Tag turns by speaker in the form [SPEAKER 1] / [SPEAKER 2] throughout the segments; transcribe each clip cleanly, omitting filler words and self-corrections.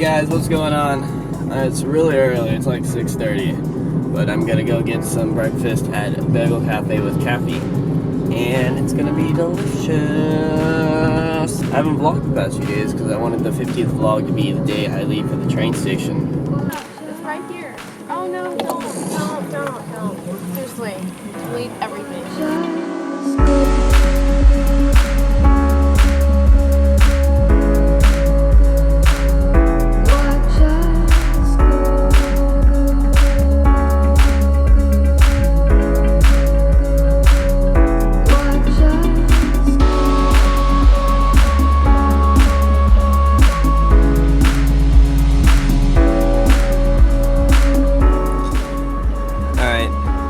[SPEAKER 1] guys, what's going on? It's really early, it's like 6:30, but I'm gonna go get some breakfast at Bagel Cafe with Kathy, and it's gonna be delicious. I haven't vlogged the past few days because I wanted the 50th vlog to be the day I leave for the train station.
[SPEAKER 2] It's right here. Oh no, don't. Seriously, delete everything.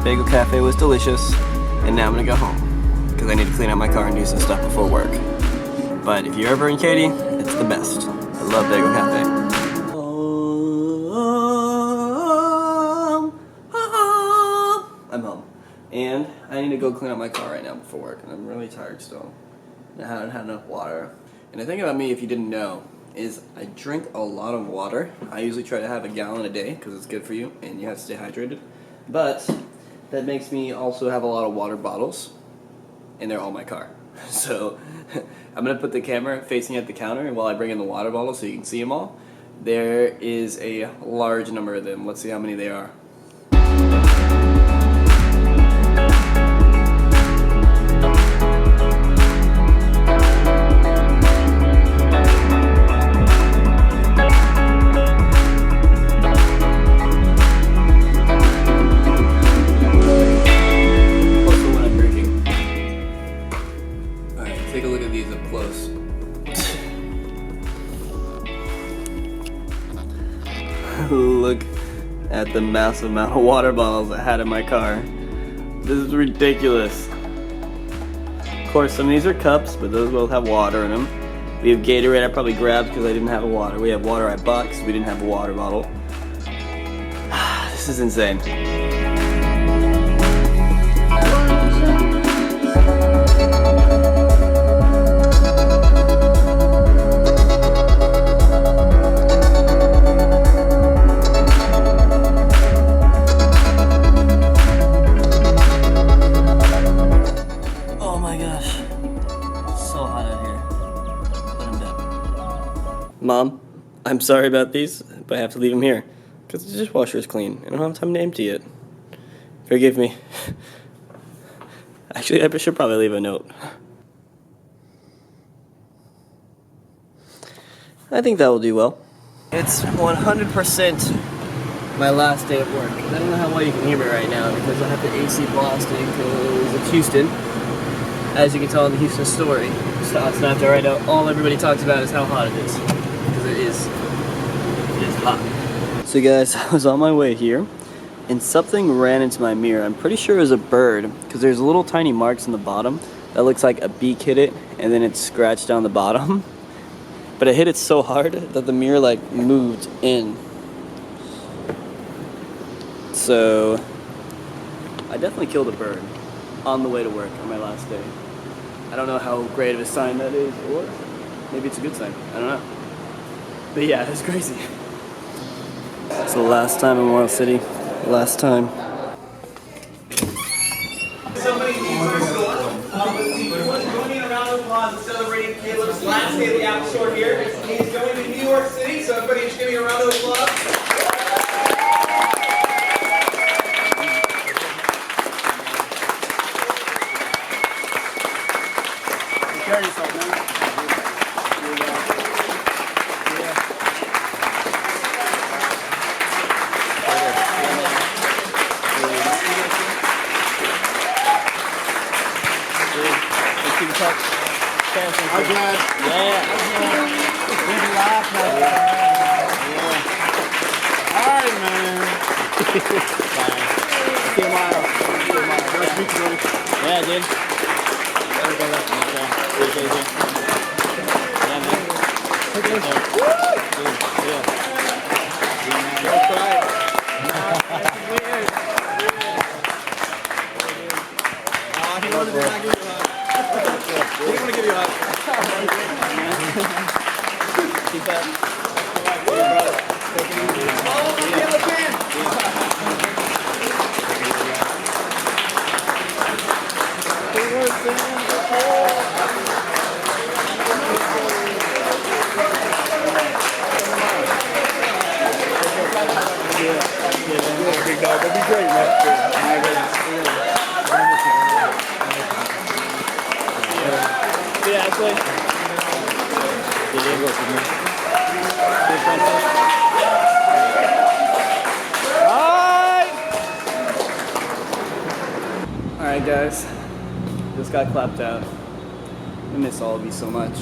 [SPEAKER 1] Bagel Cafe was delicious, and now I'm gonna go home because I need to clean out my car and do some stuff before work. But if you're ever in Katy, it's the best. I love Bagel Cafe. I'm home, and I need to go clean out my car right now before work, and I'm really tired still. I haven't had enough water. And the thing about me, if you didn't know, is I drink a lot of water. I usually try to have a gallon a day because it's good for you, and you have to stay hydrated. But that makes me also have a lot of water bottles, and they're all in my car. So I'm gonna put the camera facing at the counter, and while I bring in the water bottles so you can see them all, there is a large number of them. Let's see how many they are. Take a look at these up close. Look at the massive amount of water bottles I had in my car. This is ridiculous. Of course, some of these are cups, but those both have water in them. We have Gatorade I probably grabbed because I didn't have a water. We have water I bought because we didn't have a water bottle. This is insane. Mom, I'm sorry about these, but I have to leave them here because the dishwasher is clean. I don't have time to empty it. Forgive me. Actually, I should probably leave a note. I think that will do well. It's 100% my last day at work. I don't know how well you can hear me right now because I have the AC blasting because it's Houston. As you can tell in the Houston story, Snapchat right now, all everybody talks about is how hot it is. Because it is hot. So guys, I was on my way here, and something ran into my mirror. I'm pretty sure it was a bird, because there's little tiny marks on the bottom that looks like a beak hit it, and then it scratched down the bottom. But it hit it so hard that the mirror like moved in. So I definitely killed a bird on the way to work on my last day. I don't know how great of a sign that is, or maybe it's a good sign. I don't know. But yeah, it's crazy. It's the last time in Memorial City. Last time.
[SPEAKER 3] Somebody needs to restore. Joining a round of applause and celebrating Caleb's last day at the Apple Store here. He's going to New York City, so everybody just give me a round of applause.
[SPEAKER 1] Carry yourself, man.
[SPEAKER 4] I'm glad.
[SPEAKER 1] Yeah.
[SPEAKER 4] Big laugh. Yeah. All right, man.
[SPEAKER 1] See you tomorrow.
[SPEAKER 4] Nice to meet you, buddy.
[SPEAKER 1] Yeah, dude. Yeah, man. That's right.
[SPEAKER 4] He wanted to not give you a hug. He didn't want to give you a hug.
[SPEAKER 1] Keep that.
[SPEAKER 5] Alright guys, just got clapped out. I miss all of you so much.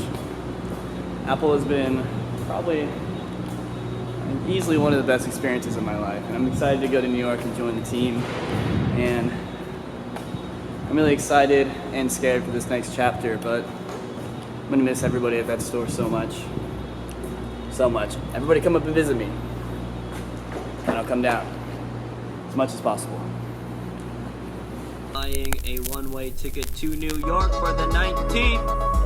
[SPEAKER 5] Apple has been probably easily one of the best experiences of my life, and I'm excited to go to New York and join the team, and I'm really excited and scared for this next chapter, but I'm gonna miss everybody at that store so much. So much. Everybody come up and visit me, and I'll come down as much as possible.
[SPEAKER 1] Buying a one-way ticket to New York for the 19th.